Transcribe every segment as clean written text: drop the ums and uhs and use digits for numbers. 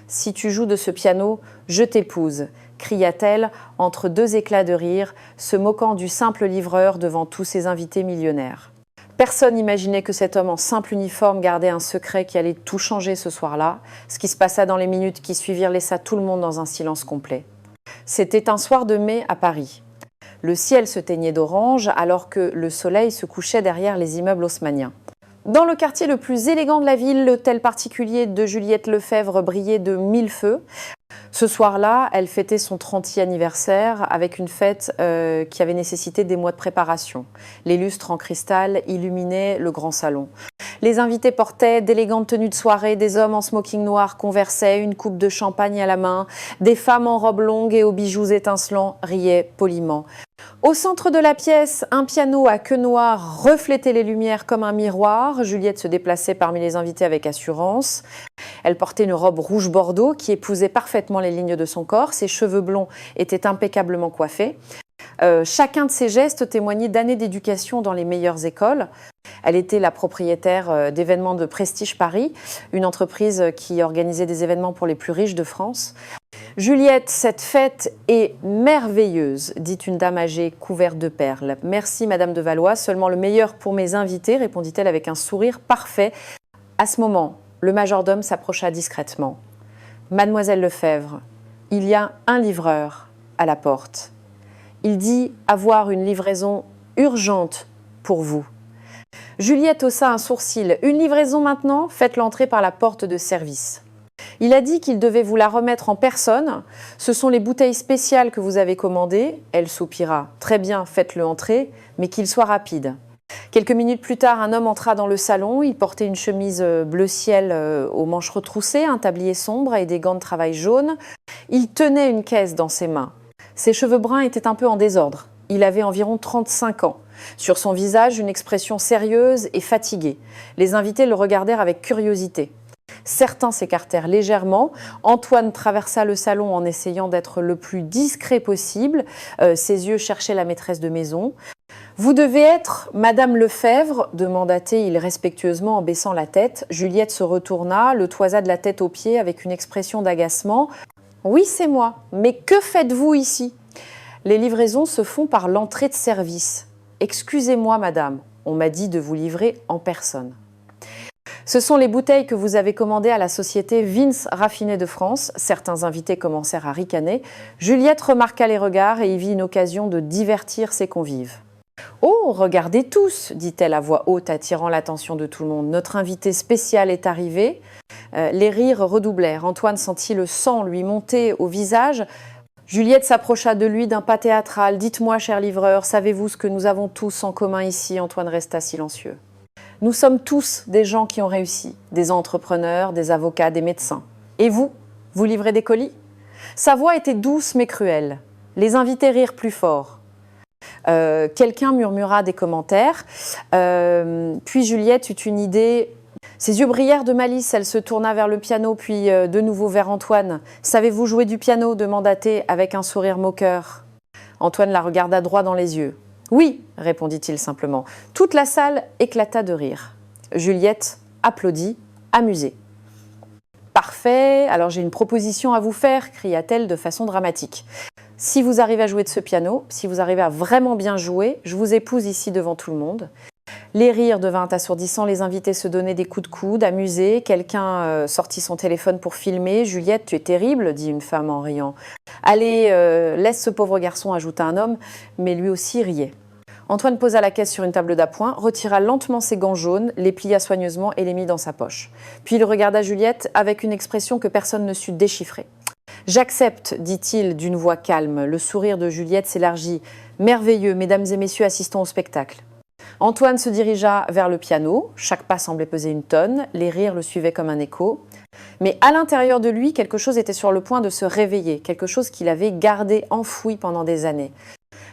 si tu joues de ce piano, je t'épouse », cria-t-elle entre deux éclats de rire, se moquant du simple livreur devant tous ses invités millionnaires. Personne n'imaginait que cet homme en simple uniforme gardait un secret qui allait tout changer ce soir-là. Ce qui se passa dans les minutes qui suivirent laissa tout le monde dans un silence complet. C'était un soir de mai à Paris. Le ciel se teignait d'orange alors que le soleil se couchait derrière les immeubles haussmanniens. Dans le quartier le plus élégant de la ville, l'hôtel particulier de Juliette Lefebvre brillait de mille feux. Ce soir-là, elle fêtait son 30e anniversaire avec une fête qui avait nécessité des mois de préparation. Les lustres en cristal illuminaient le grand salon. Les invités portaient d'élégantes tenues de soirée, des hommes en smoking noir conversaient, une coupe de champagne à la main, des femmes en robe longue et aux bijoux étincelants riaient poliment. Au centre de la pièce, un piano à queue noire reflétait les lumières comme un miroir. Juliette se déplaçait parmi les invités avec assurance. Elle portait une robe rouge bordeaux qui épousait parfaitement les lignes de son corps. Ses cheveux blonds étaient impeccablement coiffés. Chacun de ses gestes témoignait d'années d'éducation dans les meilleures écoles. Elle était la propriétaire d'événements de Prestige Paris, une entreprise qui organisait des événements pour les plus riches de France. « Juliette, cette fête est merveilleuse », dit une dame âgée couverte de perles. « Merci, Madame de Valois, seulement le meilleur pour mes invités », répondit-elle avec un sourire parfait. À ce moment, le majordome s'approcha discrètement. « Mademoiselle Lefebvre, il y a un livreur à la porte. Il dit avoir une livraison urgente pour vous. » Juliette haussa un sourcil. « Une livraison maintenant ? Faites l'entrée par la porte de service. » Il a dit qu'il devait vous la remettre en personne. Ce sont les bouteilles spéciales que vous avez commandées. Elle soupira. « Très bien, faites-le entrer, mais qu'il soit rapide. » Quelques minutes plus tard, un homme entra dans le salon. Il portait une chemise bleu ciel aux manches retroussées, un tablier sombre et des gants de travail jaunes. Il tenait une caisse dans ses mains. Ses cheveux bruns étaient un peu en désordre. Il avait environ 35 ans. Sur son visage, une expression sérieuse et fatiguée. Les invités le regardèrent avec curiosité. Certains s'écartèrent légèrement. Antoine traversa le salon en essayant d'être le plus discret possible. Ses yeux cherchaient la maîtresse de maison. « Vous devez être Madame Lefebvre » demanda-t-il respectueusement en baissant la tête. Juliette se retourna, le toisa de la tête aux pieds avec une expression d'agacement. « Oui, c'est moi. Mais que faites-vous ici ?»« Les livraisons se font par l'entrée de service. »« Excusez-moi, madame, on m'a dit de vous livrer en personne. » Ce sont les bouteilles que vous avez commandées à la société Vince Raffiné de France. Certains invités commencèrent à ricaner. Juliette remarqua les regards et y vit une occasion de divertir ses convives. « Oh, regardez tous !» dit-elle à voix haute, attirant l'attention de tout le monde. « Notre invité spécial est arrivé. » Les rires redoublèrent. Antoine sentit le sang lui monter au visage. Juliette s'approcha de lui d'un pas théâtral. « Dites-moi, cher livreur, savez-vous ce que nous avons tous en commun ici ?» Antoine resta silencieux. « Nous sommes tous des gens qui ont réussi, des entrepreneurs, des avocats, des médecins. Et vous, vous livrez des colis ?» Sa voix était douce mais cruelle. Les invités rirent plus fort. Quelqu'un murmura des commentaires. Puis Juliette eut une idée. Ses yeux brillèrent de malice. Elle se tourna vers le piano, puis de nouveau vers Antoine. « Savez-vous jouer du piano ?» demanda-t-elle avec un sourire moqueur. Antoine la regarda droit dans les yeux. « Oui !» répondit-il simplement. Toute la salle éclata de rire. Juliette applaudit, amusée. « Parfait, alors j'ai une proposition à vous faire » cria-t-elle de façon dramatique. « Si vous arrivez à jouer de ce piano, si vous arrivez à vraiment bien jouer, je vous épouse ici devant tout le monde. » Les rires devinrent assourdissants, les invités se donnaient des coups de coude, amusés. Quelqu'un sortit son téléphone pour filmer. « Juliette, tu es terrible » dit une femme en riant. « Allez, laisse ce pauvre garçon » ajouta un homme, mais lui aussi riait. Antoine posa la caisse sur une table d'appoint, retira lentement ses gants jaunes, les plia soigneusement et les mit dans sa poche. Puis il regarda Juliette avec une expression que personne ne sut déchiffrer. « J'accepte » dit-il d'une voix calme. Le sourire de Juliette s'élargit. « Merveilleux, mesdames et messieurs, assistons au spectacle. » Antoine se dirigea vers le piano. Chaque pas semblait peser une tonne. Les rires le suivaient comme un écho. Mais à l'intérieur de lui, quelque chose était sur le point de se réveiller, quelque chose qu'il avait gardé enfoui pendant des années.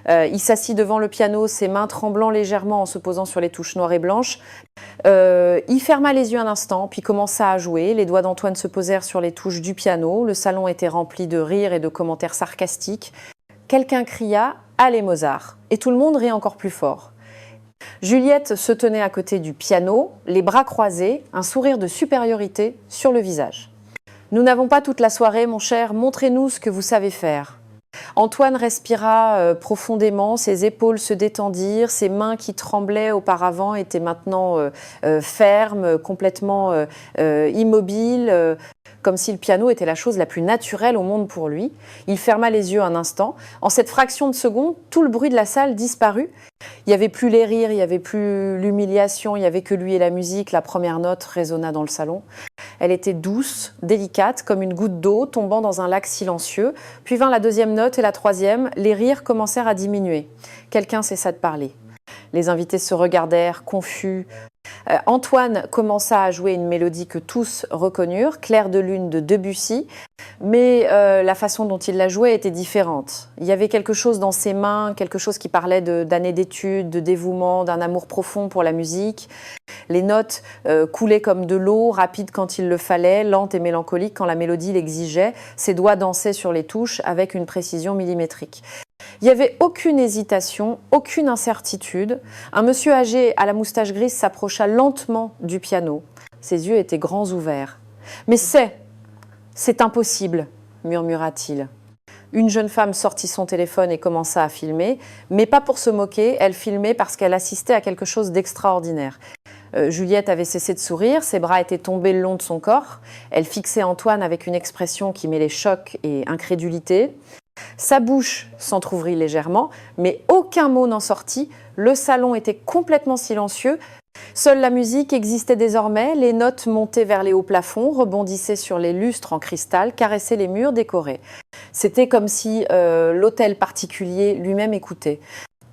Il s'assit devant le piano, ses mains tremblant légèrement en se posant sur les touches noires et blanches. Il ferma les yeux un instant, puis commença à jouer. Les doigts d'Antoine se posèrent sur les touches du piano. Le salon était rempli de rires et de commentaires sarcastiques. Quelqu'un cria « Allez Mozart !» et tout le monde rit encore plus fort. Juliette se tenait à côté du piano, les bras croisés, un sourire de supériorité sur le visage. Nous n'avons pas toute la soirée, mon cher, montrez-nous ce que vous savez faire. Antoine respira profondément, ses épaules se détendirent, ses mains qui tremblaient auparavant étaient maintenant fermes, complètement immobiles, comme si le piano était la chose la plus naturelle au monde pour lui. Il ferma les yeux un instant. En cette fraction de seconde, tout le bruit de la salle disparut. Il n'y avait plus les rires, il n'y avait plus l'humiliation, il n'y avait que lui et la musique. La première note résonna dans le salon. Elle était douce, délicate, comme une goutte d'eau tombant dans un lac silencieux. Puis vint la deuxième note et la troisième. Les rires commencèrent à diminuer. Quelqu'un cessa de parler. Les invités se regardèrent, confus. Antoine commença à jouer une mélodie que tous reconnurent, Clair de lune de Debussy, mais la façon dont il la jouait était différente. Il y avait quelque chose dans ses mains, quelque chose qui parlait d'années d'études, de dévouement, d'un amour profond pour la musique. Les notes coulaient comme de l'eau, rapides quand il le fallait, lentes et mélancoliques quand la mélodie l'exigeait. Ses doigts dansaient sur les touches avec une précision millimétrique. Il n'y avait aucune hésitation, aucune incertitude. Un monsieur âgé à la moustache grise s'approcha lentement du piano. Ses yeux étaient grands ouverts. « Mais c'est impossible !» murmura-t-il. Une jeune femme sortit son téléphone et commença à filmer, mais pas pour se moquer, elle filmait parce qu'elle assistait à quelque chose d'extraordinaire. Juliette avait cessé de sourire, ses bras étaient tombés le long de son corps. Elle fixait Antoine avec une expression qui mêlait choc et incrédulité. Sa bouche s'entr'ouvrit légèrement, mais aucun mot n'en sortit. Le salon était complètement silencieux. Seule la musique existait désormais. Les notes montaient vers les hauts plafonds, rebondissaient sur les lustres en cristal, caressaient les murs décorés. C'était comme si l'hôtel particulier lui-même écoutait.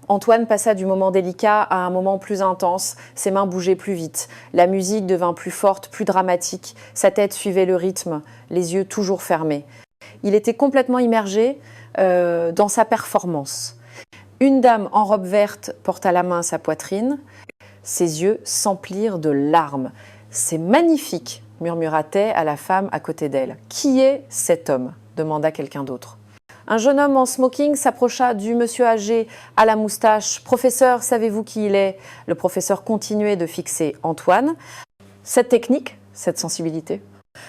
Antoine passa du moment délicat à un moment plus intense. Ses mains bougeaient plus vite. La musique devint plus forte, plus dramatique. Sa tête suivait le rythme, les yeux toujours fermés. Il était complètement immergé dans sa performance. Une dame en robe verte porta la main à sa poitrine. Ses yeux s'emplirent de larmes. « C'est magnifique !» murmura-t-elle à la femme à côté d'elle. « Qui est cet homme ?» demanda quelqu'un d'autre. Un jeune homme en smoking s'approcha du monsieur âgé à la moustache. « Professeur, savez-vous qui il est ?» Le professeur continuait de fixer Antoine. Cette technique, cette sensibilité,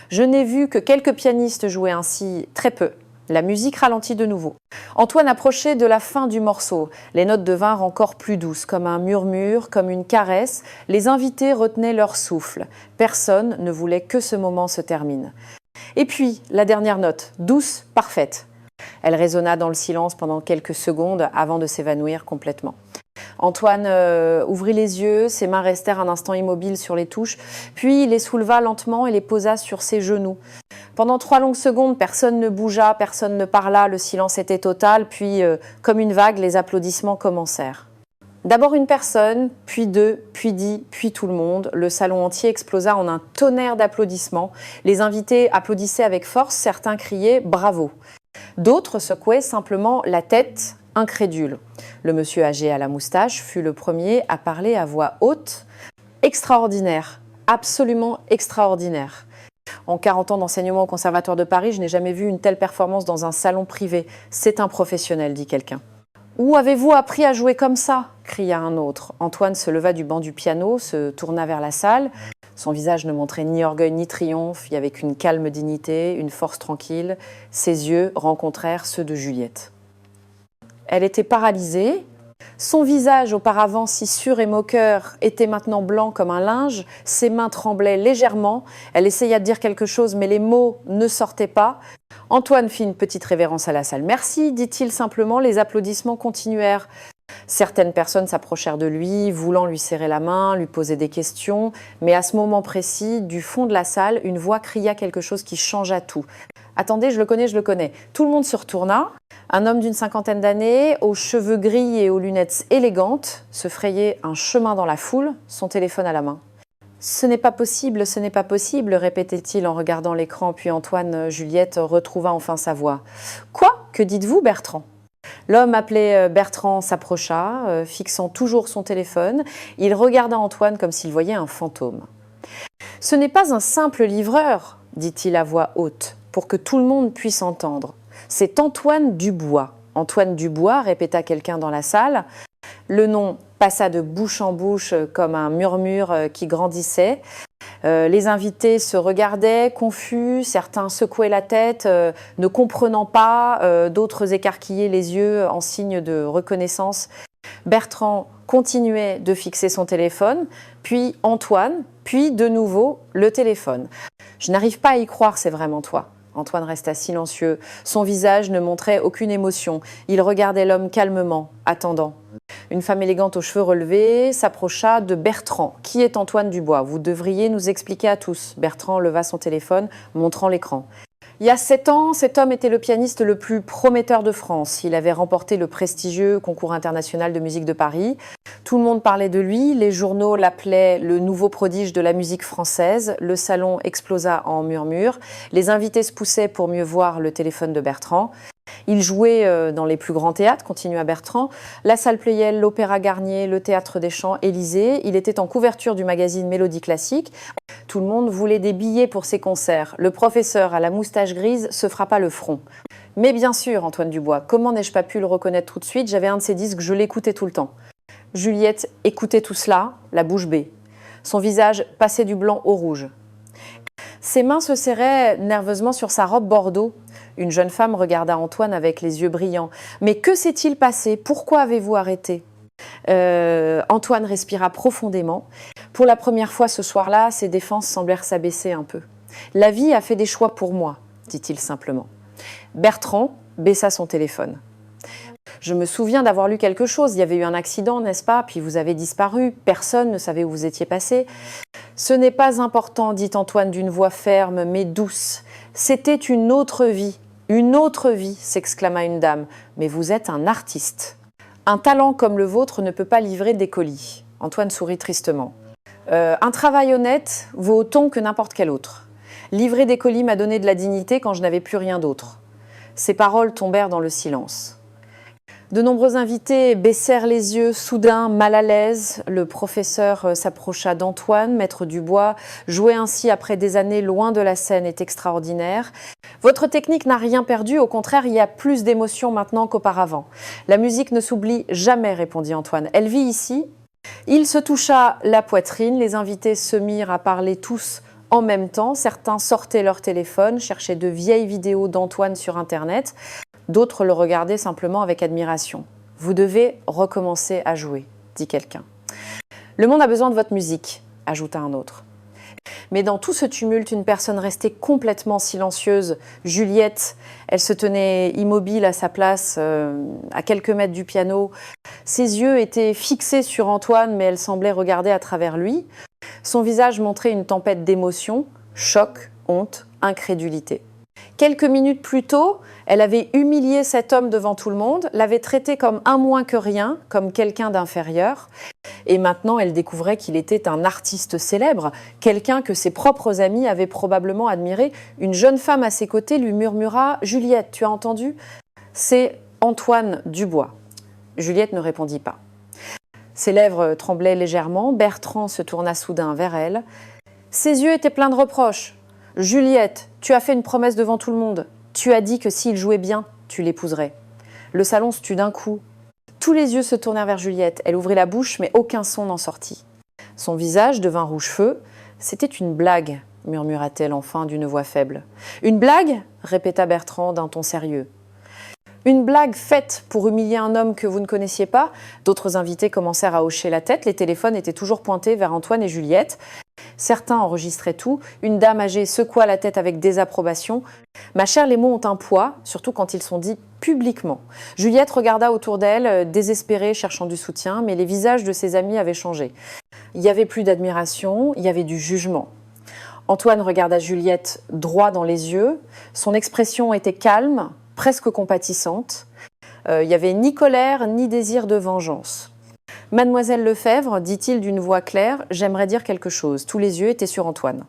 je n'ai vu que quelques pianistes jouer ainsi très peu. La musique ralentit de nouveau. Antoine approchait de la fin du morceau. Les notes devinrent encore plus douces, comme un murmure, comme une caresse. Les invités retenaient leur souffle. Personne ne voulait que ce moment se termine. Et puis, la dernière note, douce, parfaite. Elle résonna dans le silence pendant quelques secondes avant de s'évanouir complètement. Antoine ouvrit les yeux, ses mains restèrent un instant immobiles sur les touches, puis il les souleva lentement et les posa sur ses genoux. Pendant 3 longues secondes, personne ne bougea, personne ne parla, le silence était total, puis, comme une vague, les applaudissements commencèrent. D'abord une personne, puis 2, puis 10, puis tout le monde. Le salon entier explosa en un tonnerre d'applaudissements. Les invités applaudissaient avec force, certains criaient « bravo ». D'autres secouaient simplement la tête, incrédules. Le monsieur âgé à la moustache fut le premier à parler à voix haute. « Extraordinaire, absolument extraordinaire ». En 40 ans d'enseignement au Conservatoire de Paris, je n'ai jamais vu une telle performance dans un salon privé. C'est un professionnel, dit quelqu'un. « Où avez-vous appris à jouer comme ça ?» cria un autre. Antoine se leva du banc du piano, se tourna vers la salle. Son visage ne montrait ni orgueil ni triomphe, il y avait qu'une calme dignité, une force tranquille. Ses yeux rencontrèrent ceux de Juliette. Elle était paralysée. Son visage, auparavant si sûr et moqueur, était maintenant blanc comme un linge. Ses mains tremblaient légèrement. Elle essaya de dire quelque chose, mais les mots ne sortaient pas. Antoine fit une petite révérence à la salle. « Merci », dit-il simplement. Les applaudissements continuèrent. Certaines personnes s'approchèrent de lui, voulant lui serrer la main, lui poser des questions. Mais à ce moment précis, du fond de la salle, une voix cria quelque chose qui changea tout. « Attendez, je le connais, je le connais ». Tout le monde se retourna. Un homme d'une 50aine d'années, aux cheveux gris et aux lunettes élégantes, se frayait un chemin dans la foule, son téléphone à la main. « Ce n'est pas possible, ce n'est pas possible », répétait-il en regardant l'écran, puis Antoine Juliette retrouva enfin sa voix. « Quoi ? Que dites-vous, Bertrand ?» L'homme appelé Bertrand s'approcha, fixant toujours son téléphone. Il regarda Antoine comme s'il voyait un fantôme. « Ce n'est pas un simple livreur, dit-il à voix haute, pour que tout le monde puisse entendre. C'est Antoine Dubois. » Antoine Dubois, répéta quelqu'un dans la salle. Le nom passa de bouche en bouche comme un murmure qui grandissait. Les invités se regardaient, confus, certains secouaient la tête, ne comprenant pas, d'autres écarquillaient les yeux en signe de reconnaissance. Bertrand continuait de fixer son téléphone, puis Antoine, puis de nouveau le téléphone. « Je n'arrive pas à y croire, c'est vraiment toi ». Antoine resta silencieux. Son visage ne montrait aucune émotion. Il regardait l'homme calmement, attendant. Une femme élégante aux cheveux relevés s'approcha de Bertrand. « Qui est Antoine Dubois? Vous devriez nous expliquer à tous. » Bertrand leva son téléphone, montrant l'écran. Il y a 7 ans, cet homme était le pianiste le plus prometteur de France. Il avait remporté le prestigieux concours international de musique de Paris. Tout le monde parlait de lui, les journaux l'appelaient le nouveau prodige de la musique française. Le salon explosa en murmures. Les invités se poussaient pour mieux voir le téléphone de Bertrand. Il jouait dans les plus grands théâtres, continua Bertrand, la Salle Pleyel, l'Opéra Garnier, le Théâtre des Champs, Élysée. Il était en couverture du magazine Mélodie Classique. Tout le monde voulait des billets pour ses concerts. Le professeur à la moustache grise se frappa le front. Mais bien sûr, Antoine Dubois, comment n'ai-je pas pu le reconnaître tout de suite? J'avais un de ses disques, je l'écoutais tout le temps. Juliette écoutait tout cela, la bouche bée. Son visage passait du blanc au rouge. Ses mains se serraient nerveusement sur sa robe bordeaux. Une jeune femme regarda Antoine avec les yeux brillants. « Mais que s'est-il passé? Pourquoi avez-vous arrêté ?» Antoine respira profondément. Pour la première fois ce soir-là, ses défenses semblèrent s'abaisser un peu. « La vie a fait des choix pour moi, » dit-il simplement. Bertrand baissa son téléphone. « Je me souviens d'avoir lu quelque chose. Il y avait eu un accident, n'est-ce pas? Puis vous avez disparu. Personne ne savait où vous étiez passé. »« Ce n'est pas important, dit Antoine d'une voix ferme mais douce. C'était une autre vie. Une autre vie, s'exclama une dame. Mais vous êtes un artiste. Un talent comme le vôtre ne peut pas livrer des colis. » Antoine sourit tristement. Un travail honnête vaut autant que n'importe quel autre. Livrer des colis m'a donné de la dignité quand je n'avais plus rien d'autre. Ces paroles tombèrent dans le silence. De nombreux invités baissèrent les yeux, soudain mal à l'aise. Le professeur s'approcha d'Antoine, maître Dubois. Jouer ainsi après des années loin de la scène est extraordinaire. Votre technique n'a rien perdu, au contraire, il y a plus d'émotion maintenant qu'auparavant. La musique ne s'oublie jamais, répondit Antoine. Elle vit ici. Il se toucha la poitrine, les invités se mirent à parler tous en même temps. Certains sortaient leur téléphone, cherchaient de vieilles vidéos d'Antoine sur Internet. D'autres le regardaient simplement avec admiration. « Vous devez recommencer à jouer », dit quelqu'un. « Le monde a besoin de votre musique », ajouta un autre. Mais dans tout ce tumulte, une personne restait complètement silencieuse. Juliette, elle se tenait immobile à sa place, à quelques mètres du piano. Ses yeux étaient fixés sur Antoine, mais elle semblait regarder à travers lui. Son visage montrait une tempête d'émotions, choc, honte, incrédulité. Quelques minutes plus tôt, elle avait humilié cet homme devant tout le monde, l'avait traité comme un moins que rien, comme quelqu'un d'inférieur. Et maintenant, elle découvrait qu'il était un artiste célèbre, quelqu'un que ses propres amis avaient probablement admiré. Une jeune femme à ses côtés lui murmura « Juliette, tu as entendu ? C'est Antoine Dubois. » Juliette ne répondit pas. Ses lèvres tremblaient légèrement. Bertrand se tourna soudain vers elle. Ses yeux étaient pleins de reproches. « Juliette, tu as fait une promesse devant tout le monde. Tu as dit que s'il jouait bien, tu l'épouserais. » Le salon se tut d'un coup. Tous les yeux se tournèrent vers Juliette. Elle ouvrit la bouche, mais aucun son n'en sortit. Son visage devint rouge-feu. « C'était une blague, » murmura-t-elle enfin d'une voix faible. « Une blague ?» répéta Bertrand d'un ton sérieux. « Une blague faite pour humilier un homme que vous ne connaissiez pas ?» D'autres invités commencèrent à hocher la tête. Les téléphones étaient toujours pointés vers Antoine et Juliette. Certains enregistraient tout. Une dame âgée secoua la tête avec désapprobation. « Ma chère, les mots ont un poids, surtout quand ils sont dits publiquement. » Juliette regarda autour d'elle, désespérée, cherchant du soutien, mais les visages de ses amis avaient changé. Il n'y avait plus d'admiration, il y avait du jugement. Antoine regarda Juliette droit dans les yeux. Son expression était calme, presque compatissante. Il n'y avait ni colère, ni désir de vengeance. « Mademoiselle Lefebvre, dit-il d'une voix claire, j'aimerais dire quelque chose. » Tous les yeux étaient sur Antoine.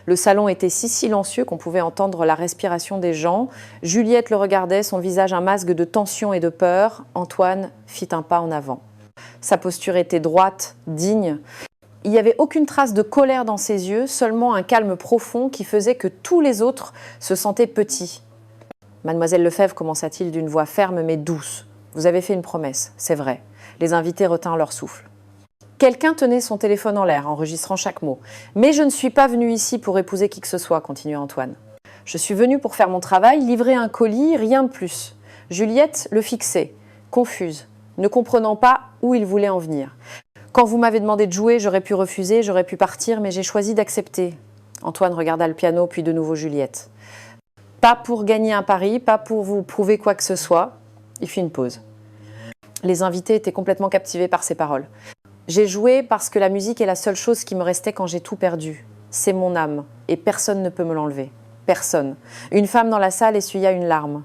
Le salon était si silencieux qu'on pouvait entendre la respiration des gens. Juliette le regardait, son visage un masque de tension et de peur. Antoine fit un pas en avant. Sa posture était droite, digne. Il n'y avait aucune trace de colère dans ses yeux, seulement un calme profond qui faisait que tous les autres se sentaient petits. « Mademoiselle Lefebvre, commença-t-il d'une voix ferme mais douce. Vous avez fait une promesse, c'est vrai. » Les invités retinrent leur souffle. Quelqu'un tenait son téléphone en l'air, enregistrant chaque mot. « Mais je ne suis pas venu ici pour épouser qui que ce soit », continua Antoine. « Je suis venu pour faire mon travail, livrer un colis, rien de plus. » Juliette le fixait, confuse, ne comprenant pas où il voulait en venir. « Quand vous m'avez demandé de jouer, j'aurais pu refuser, j'aurais pu partir, mais j'ai choisi d'accepter. » Antoine regarda le piano, puis de nouveau Juliette. « Pas pour gagner un pari, pas pour vous prouver quoi que ce soit. » Il fit une pause. Les invités étaient complètement captivés par ses paroles. « J'ai joué parce que la musique est la seule chose qui me restait quand j'ai tout perdu. C'est mon âme, et personne ne peut me l'enlever. Personne. » Une femme dans la salle essuya une larme.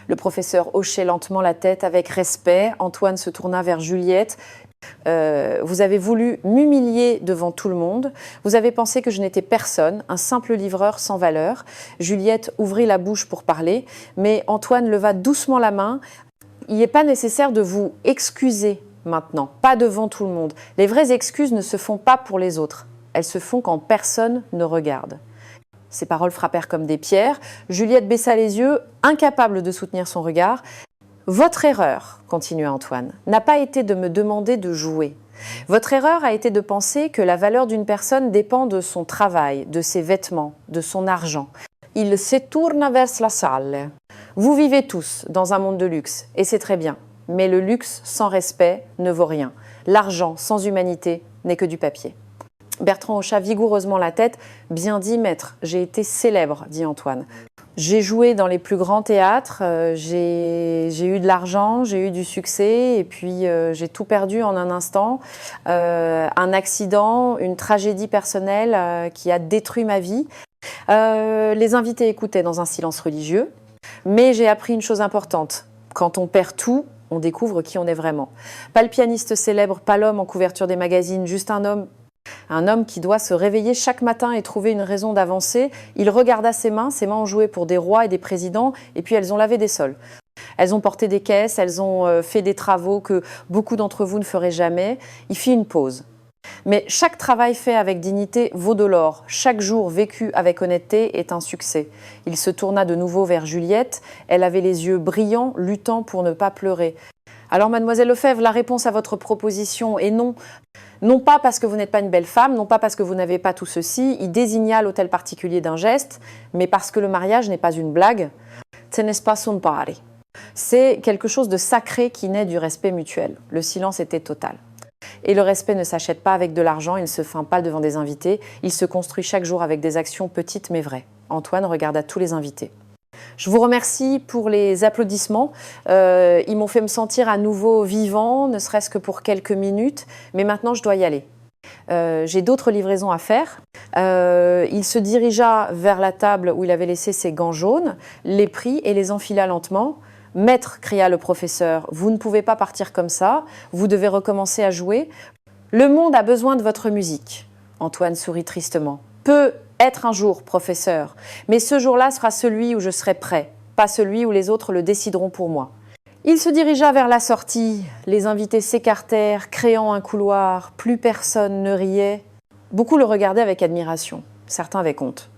Le professeur hochait lentement la tête avec respect. Antoine se tourna vers Juliette. « Vous avez voulu m'humilier devant tout le monde. Vous avez pensé que je n'étais personne, un simple livreur sans valeur. » Juliette ouvrit la bouche pour parler, mais Antoine leva doucement la main. « Il n'est pas nécessaire de vous excuser maintenant, pas devant tout le monde. Les vraies excuses ne se font pas pour les autres. Elles se font quand personne ne regarde. » Ces paroles frappèrent comme des pierres. Juliette baissa les yeux, incapable de soutenir son regard. « Votre erreur, continua Antoine, n'a pas été de me demander de jouer. Votre erreur a été de penser que la valeur d'une personne dépend de son travail, de ses vêtements, de son argent. Il se tourne vers la salle. Vous vivez tous dans un monde de luxe, et c'est très bien. Mais le luxe sans respect ne vaut rien. L'argent sans humanité n'est que du papier. » Bertrand hocha vigoureusement la tête. « Bien dit, maître, j'ai été célèbre, dit Antoine. J'ai joué dans les plus grands théâtres, j'ai eu de l'argent, j'ai eu du succès, et puis j'ai tout perdu en un instant. Un accident, une tragédie personnelle qui a détruit ma vie. Les invités écoutaient dans un silence religieux, mais j'ai appris une chose importante. Quand on perd tout, on découvre qui on est vraiment. Pas le pianiste célèbre, pas l'homme en couverture des magazines, juste un homme qui doit se réveiller chaque matin et trouver une raison d'avancer. Il regarda ses mains ont joué pour des rois et des présidents, et puis elles ont lavé des sols. Elles ont porté des caisses, elles ont fait des travaux que beaucoup d'entre vous ne feraient jamais. Il fit une pause. Mais chaque travail fait avec dignité vaut de l'or. Chaque jour vécu avec honnêteté est un succès. Il se tourna de nouveau vers Juliette. Elle avait les yeux brillants, luttant pour ne pas pleurer. Alors, mademoiselle Lefebvre, la réponse à votre proposition est non. Non pas parce que vous n'êtes pas une belle femme, non pas parce que vous n'avez pas tout ceci, il désigna l'hôtel particulier d'un geste, mais parce que le mariage n'est pas une blague. Ce n'est pas un pari. C'est quelque chose de sacré qui naît du respect mutuel. Le silence était total. Et le respect ne s'achète pas avec de l'argent, il ne se feint pas devant des invités, il se construit chaque jour avec des actions petites mais vraies. Antoine regarda tous les invités. Je vous remercie pour les applaudissements. Ils m'ont fait me sentir à nouveau vivant, ne serait-ce que pour quelques minutes. Mais maintenant, je dois y aller. J'ai d'autres livraisons à faire. Il se dirigea vers la table où il avait laissé ses gants jaunes, les prit et les enfila lentement. « Maître, cria le professeur, vous ne pouvez pas partir comme ça. Vous devez recommencer à jouer. Le monde a besoin de votre musique. » Antoine sourit tristement. « Peut être un jour, professeur, mais ce jour-là sera celui où je serai prêt, pas celui où les autres le décideront pour moi. » Il se dirigea vers la sortie. Les invités s'écartèrent, créant un couloir. Plus personne ne riait. Beaucoup le regardaient avec admiration. Certains avaient honte.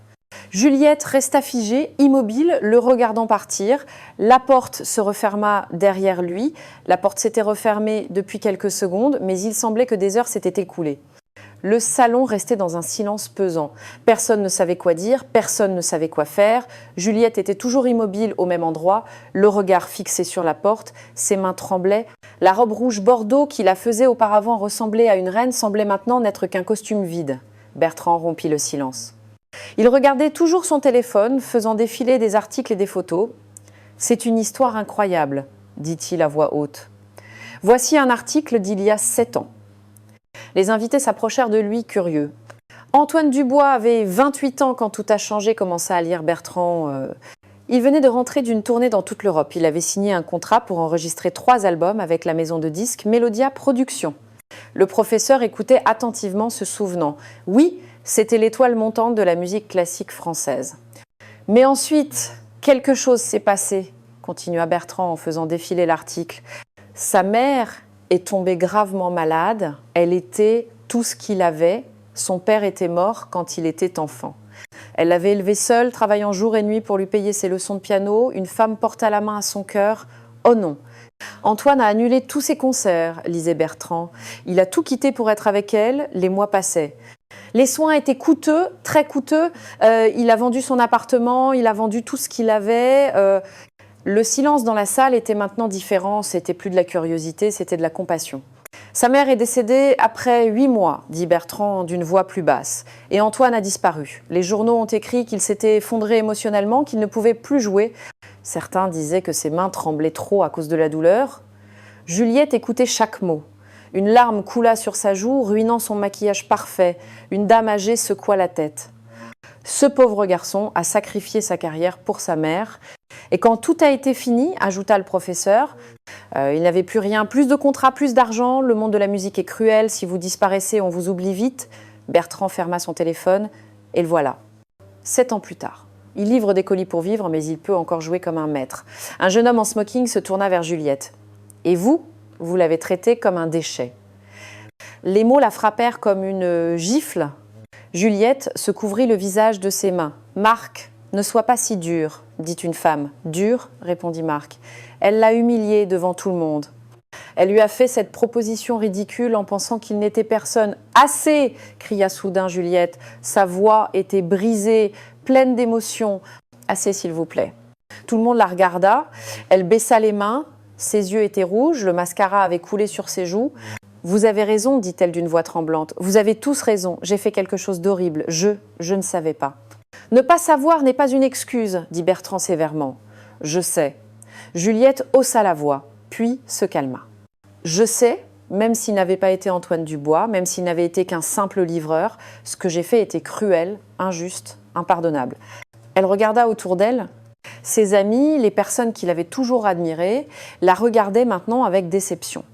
Juliette resta figée, immobile, le regardant partir. La porte se referma derrière lui. La porte s'était refermée depuis quelques secondes, mais il semblait que des heures s'étaient écoulées. Le salon restait dans un silence pesant. Personne ne savait quoi dire, personne ne savait quoi faire. Juliette était toujours immobile au même endroit, le regard fixé sur la porte, ses mains tremblaient. La robe rouge bordeaux qui la faisait auparavant ressembler à une reine semblait maintenant n'être qu'un costume vide. Bertrand rompit le silence. Il regardait toujours son téléphone, faisant défiler des articles et des photos. « C'est une histoire incroyable », dit-il à voix haute. « Voici un article d'il y a 7 ans. » Les invités s'approchèrent de lui, curieux. Antoine Dubois avait 28 ans quand tout a changé, commença à lire Bertrand. Il venait de rentrer d'une tournée dans toute l'Europe. Il avait signé un contrat pour enregistrer 3 albums avec la maison de disques Melodia Productions. Le professeur écoutait attentivement, se souvenant. Oui, c'était l'étoile montante de la musique classique française. Mais ensuite, quelque chose s'est passé, continua Bertrand en faisant défiler l'article. Sa mère est tombée gravement malade. Elle était tout ce qu'il avait. Son père était mort quand il était enfant. Elle l'avait élevé seule, travaillant jour et nuit pour lui payer ses leçons de piano. Une femme porta la main à son cœur. Oh non! Antoine a annulé tous ses concerts, lisait Bertrand. Il a tout quitté pour être avec elle, les mois passaient. Les soins étaient coûteux, très coûteux. Il a vendu son appartement, il a vendu tout ce qu'il avait. Le silence dans la salle était maintenant différent, c'était plus de la curiosité, c'était de la compassion. Sa mère est décédée après 8 mois, dit Bertrand d'une voix plus basse. Et Antoine a disparu. Les journaux ont écrit qu'il s'était effondré émotionnellement, qu'il ne pouvait plus jouer. Certains disaient que ses mains tremblaient trop à cause de la douleur. Juliette écoutait chaque mot. Une larme coula sur sa joue, ruinant son maquillage parfait. Une dame âgée secoua la tête. Ce pauvre garçon a sacrifié sa carrière pour sa mère. Et quand tout a été fini, ajouta le professeur, il n'avait plus rien, plus de contrats, plus d'argent, le monde de la musique est cruel, si vous disparaissez, on vous oublie vite. Bertrand ferma son téléphone, et le voilà. 7 ans plus tard. Il livre des colis pour vivre, mais il peut encore jouer comme un maître. Un jeune homme en smoking se tourna vers Juliette. Et vous l'avez traité comme un déchet. Les mots la frappèrent comme une gifle. Juliette se couvrit le visage de ses mains. « Marc, ne sois pas si dur, dit une femme. « Dur ?» répondit Marc. Elle l'a humilié devant tout le monde. Elle lui a fait cette proposition ridicule en pensant qu'il n'était personne. « Assez !» cria soudain Juliette. Sa voix était brisée, pleine d'émotion. « Assez, s'il vous plaît. » Tout le monde la regarda. Elle baissa les mains. Ses yeux étaient rouges, le mascara avait coulé sur ses joues. « Vous avez raison, dit-elle d'une voix tremblante. Vous avez tous raison. J'ai fait quelque chose d'horrible. Je ne savais pas. » Ne pas savoir n'est pas une excuse, dit Bertrand sévèrement. Je sais. Juliette haussa la voix, puis se calma. Je sais, même s'il n'avait pas été Antoine Dubois, même s'il n'avait été qu'un simple livreur, ce que j'ai fait était cruel, injuste, impardonnable. Elle regarda autour d'elle. Ses amis, les personnes qui l'avaient toujours admirée, la regardaient maintenant avec déception.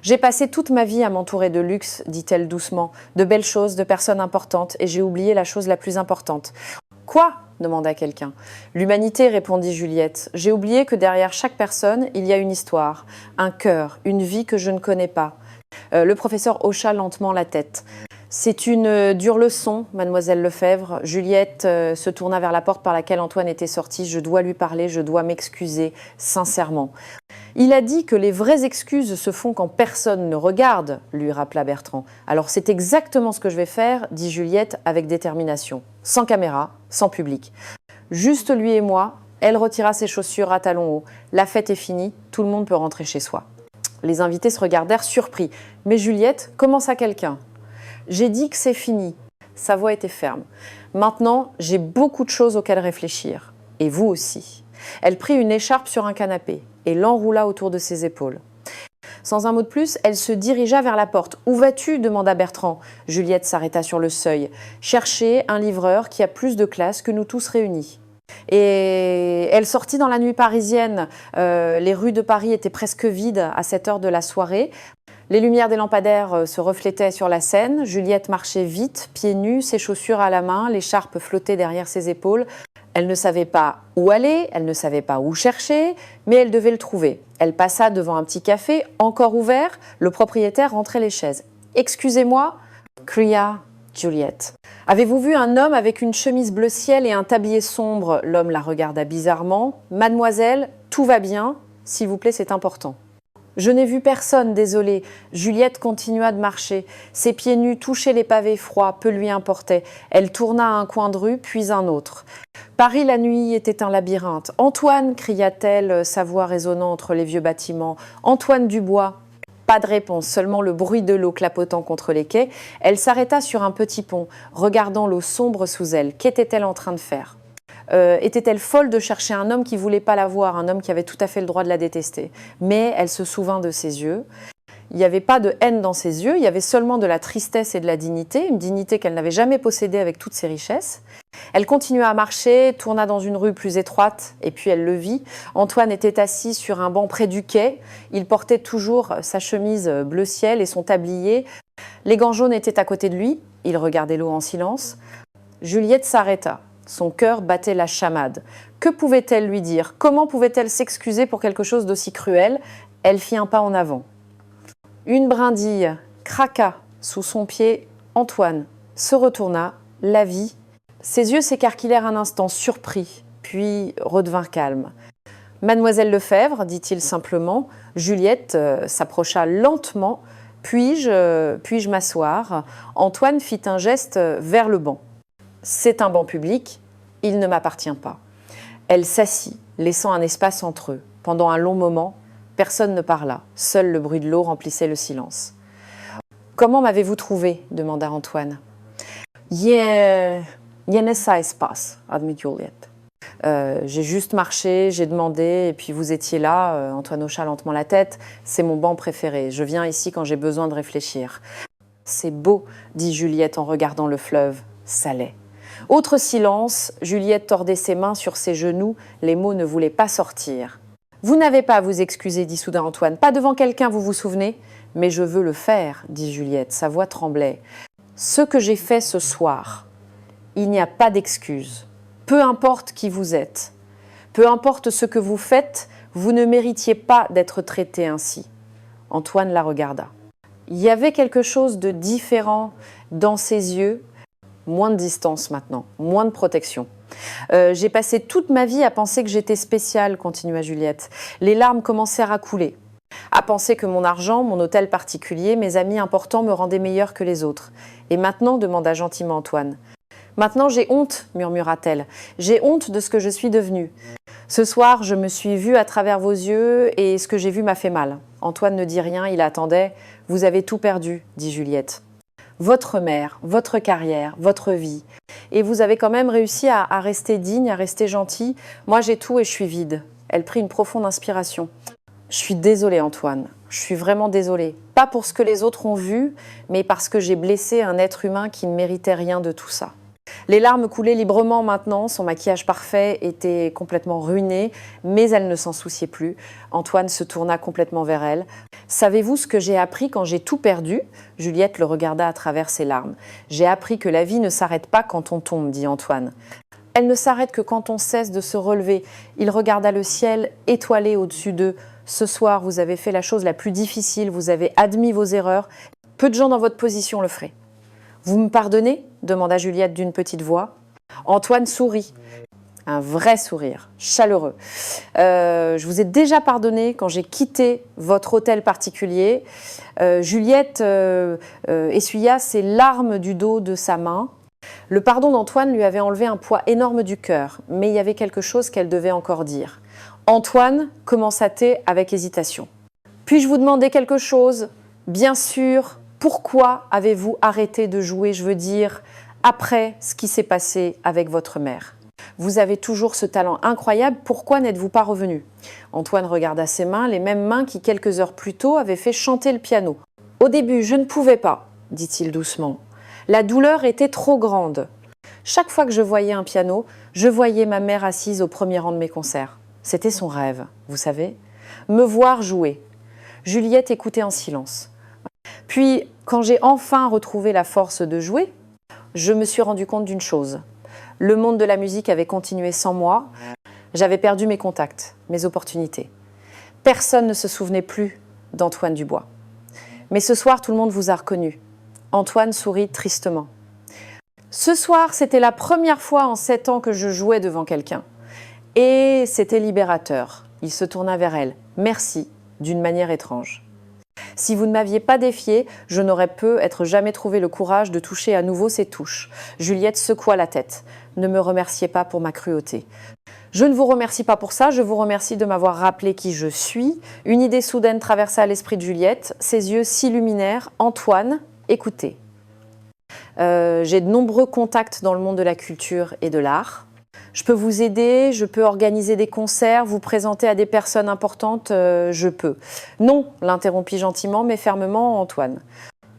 J'ai passé toute ma vie à m'entourer de luxe, dit-elle doucement, de belles choses, de personnes importantes, et j'ai oublié la chose la plus importante. Quoi ? Demanda quelqu'un. L'humanité, répondit Juliette. J'ai oublié que derrière chaque personne, il y a une histoire, un cœur, une vie que je ne connais pas. Le professeur hocha lentement la tête. C'est une dure leçon, mademoiselle Lefebvre. Juliette se tourna vers la porte par laquelle Antoine était sorti. Je dois lui parler, je dois m'excuser, sincèrement. Il a dit que les vraies excuses se font quand personne ne regarde, lui rappela Bertrand. Alors c'est exactement ce que je vais faire, dit Juliette avec détermination. Sans caméra, sans public. Juste lui et moi, elle retira ses chaussures à talons hauts. La fête est finie, tout le monde peut rentrer chez soi. Les invités se regardèrent surpris. Mais Juliette, comment ça quelqu'un ? J'ai dit que c'est fini. Sa voix était ferme. Maintenant, j'ai beaucoup de choses auxquelles réfléchir. Et vous aussi. Elle prit une écharpe sur un canapé et l'enroula autour de ses épaules. Sans un mot de plus, elle se dirigea vers la porte. « Où vas-tu » demanda Bertrand. Juliette s'arrêta sur le seuil. « Chercher un livreur qui a plus de classe que nous tous réunis. » Et elle sortit dans la nuit parisienne. Les rues de Paris étaient presque vides à cette heure de la soirée. Les lumières des lampadaires se reflétaient sur la Seine. Juliette marchait vite, pieds nus, ses chaussures à la main, l'écharpe flottait derrière ses épaules. Elle ne savait pas où aller, elle ne savait pas où chercher, mais elle devait le trouver. Elle passa devant un petit café, encore ouvert. Le propriétaire rentrait les chaises. « Excusez-moi » cria Juliette. « Avez-vous vu un homme avec une chemise bleu ciel et un tablier sombre ?» L'homme la regarda bizarrement. « Mademoiselle, tout va bien. S'il vous plaît, c'est important. » Je n'ai vu personne, désolée. Juliette continua de marcher. Ses pieds nus touchaient les pavés froids, peu lui importait. Elle tourna à un coin de rue, puis un autre. Paris, la nuit, était un labyrinthe. « Antoine !» cria-t-elle, sa voix résonnant entre les vieux bâtiments. « Antoine Dubois !» Pas de réponse, seulement le bruit de l'eau clapotant contre les quais. Elle s'arrêta sur un petit pont, regardant l'eau sombre sous elle. Qu'était-elle en train de faire ? Était-elle folle de chercher un homme qui ne voulait pas la voir, un homme qui avait tout à fait le droit de la détester ? Mais elle se souvint de ses yeux. Il n'y avait pas de haine dans ses yeux, il y avait seulement de la tristesse et de la dignité, une dignité qu'elle n'avait jamais possédée avec toutes ses richesses. Elle continua à marcher, tourna dans une rue plus étroite, et puis elle le vit. Antoine était assis sur un banc près du quai. Il portait toujours sa chemise bleu ciel et son tablier. Les gants jaunes étaient à côté de lui. Il regardait l'eau en silence. Juliette s'arrêta. Son cœur battait la chamade. Que pouvait-elle lui dire ? Comment pouvait-elle s'excuser pour quelque chose d'aussi cruel ? Elle fit un pas en avant. Une brindille craqua sous son pied. Antoine se retourna, la vit. Ses yeux s'écarquillèrent un instant, surpris, puis redevinrent calmes. Mademoiselle Lefebvre, dit-il simplement. Juliette s'approcha lentement. Puis-je m'asseoir? Antoine fit un geste vers le banc. C'est un banc public, il ne m'appartient pas. Elle s'assit, laissant un espace entre eux. Pendant un long moment, personne ne parla. Seul le bruit de l'eau remplissait le silence. « Comment m'avez-vous trouvé » demanda Antoine. « Je ne sais pas » admit Juliette. J'ai juste marché, j'ai demandé, et puis vous étiez là. Antoine hocha lentement la tête. C'est mon banc préféré. Je viens ici quand j'ai besoin de réfléchir. C'est beau, dit Juliette en regardant le fleuve. Ça l'est. Autre silence, Juliette tordait ses mains sur ses genoux, les mots ne voulaient pas sortir. « Vous n'avez pas à vous excuser, dit soudain Antoine. Pas devant quelqu'un, vous vous souvenez? Mais je veux le faire, dit Juliette, sa voix tremblait. Ce que j'ai fait ce soir, il n'y a pas d'excuse. Peu importe qui vous êtes, peu importe ce que vous faites, vous ne méritiez pas d'être traité ainsi. » Antoine la regarda. Il y avait quelque chose de différent dans ses yeux. Moins de distance maintenant, moins de protection. J'ai passé toute ma vie à penser que j'étais spéciale, continua Juliette. Les larmes commencèrent à couler. À penser que mon argent, mon hôtel particulier, mes amis importants me rendaient meilleure que les autres. Et maintenant, demanda gentiment Antoine. Maintenant, j'ai honte, murmura-t-elle. J'ai honte de ce que je suis devenue. Ce soir, je me suis vue à travers vos yeux et ce que j'ai vu m'a fait mal. Antoine ne dit rien, il attendait. Vous avez tout perdu, dit Juliette. Votre mère, votre carrière, votre vie. Et vous avez quand même réussi à rester digne, à rester gentil. Moi, j'ai tout et je suis vide. Elle prit une profonde inspiration. Je suis désolée, Antoine. Je suis vraiment désolée. Pas pour ce que les autres ont vu, mais parce que j'ai blessé un être humain qui ne méritait rien de tout ça. Les larmes coulaient librement maintenant, son maquillage parfait était complètement ruiné, mais elle ne s'en souciait plus. Antoine se tourna complètement vers elle. « Savez-vous ce que j'ai appris quand j'ai tout perdu ?» Juliette le regarda à travers ses larmes. « J'ai appris que la vie ne s'arrête pas quand on tombe, dit Antoine. Elle ne s'arrête que quand on cesse de se relever. » Il regarda le ciel étoilé au-dessus d'eux. « Ce soir, vous avez fait la chose la plus difficile, vous avez admis vos erreurs. Peu de gens dans votre position le feraient. » « Vous me pardonnez ?» demanda Juliette d'une petite voix. Antoine sourit. Un vrai sourire, chaleureux. Je vous ai déjà pardonné quand j'ai quitté votre hôtel particulier. Juliette essuya ses larmes du dos de sa main. Le pardon d'Antoine lui avait enlevé un poids énorme du cœur, mais il y avait quelque chose qu'elle devait encore dire. Antoine commença-t-il avec hésitation. « Puis-je vous demander quelque chose ? Bien sûr. Pourquoi avez-vous arrêté de jouer, je veux dire, après ce qui s'est passé avec votre mère ? Vous avez toujours ce talent incroyable, pourquoi n'êtes-vous pas revenu ?» Antoine regarda ses mains, les mêmes mains qui, quelques heures plus tôt, avaient fait chanter le piano. « Au début, je ne pouvais pas, dit-il doucement. La douleur était trop grande. Chaque fois que je voyais un piano, je voyais ma mère assise au premier rang de mes concerts. C'était son rêve, vous savez, me voir jouer. » Juliette écoutait en silence. Puis, quand j'ai enfin retrouvé la force de jouer, je me suis rendu compte d'une chose. Le monde de la musique avait continué sans moi. J'avais perdu mes contacts, mes opportunités. Personne ne se souvenait plus d'Antoine Dubois. Mais ce soir, tout le monde vous a reconnu. Antoine sourit tristement. Ce soir, c'était la première fois en 7 ans que je jouais devant quelqu'un. Et c'était libérateur. Il se tourna vers elle. Merci, d'une manière étrange. Si vous ne m'aviez pas défié, je n'aurais peut-être jamais trouvé le courage de toucher à nouveau ces touches. Juliette secoua la tête. Ne me remerciez pas pour ma cruauté. Je ne vous remercie pas pour ça, je vous remercie de m'avoir rappelé qui je suis. Une idée soudaine traversa l'esprit de Juliette. Ses yeux s'illuminèrent. Antoine, écoutez. J'ai de nombreux contacts dans le monde de la culture et de l'art. Je peux vous aider, je peux organiser des concerts, vous présenter à des personnes importantes, je peux. Non, l'interrompit gentiment mais fermement Antoine.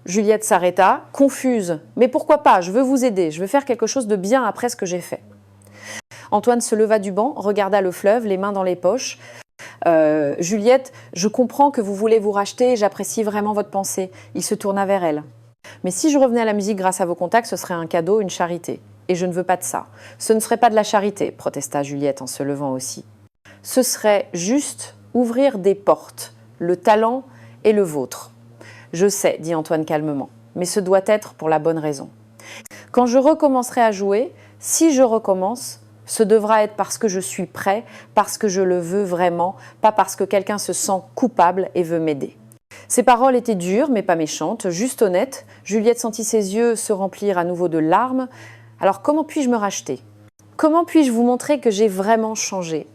Juliette s'arrêta, confuse. Mais pourquoi pas, je veux vous aider, je veux faire quelque chose de bien après ce que j'ai fait. Antoine se leva du banc, regarda le fleuve, les mains dans les poches. Juliette, je comprends que vous voulez vous racheter, j'apprécie vraiment votre pensée. Il se tourna vers elle. Mais si je revenais à la musique grâce à vos contacts, ce serait un cadeau, une charité. Et je ne veux pas de ça. Ce ne serait pas de la charité, protesta Juliette en se levant aussi. Ce serait juste ouvrir des portes. Le talent est le vôtre. Je sais, dit Antoine calmement, mais ce doit être pour la bonne raison. Quand je recommencerai à jouer, si je recommence, Ce devra être parce que je suis prêt, parce que je le veux vraiment, pas parce que quelqu'un se sent coupable et veut m'aider. » Ces paroles étaient dures, mais pas méchantes, juste honnêtes. Juliette sentit ses yeux se remplir à nouveau de larmes. Alors comment puis-je me racheter? Comment puis-je vous montrer que j'ai vraiment changé?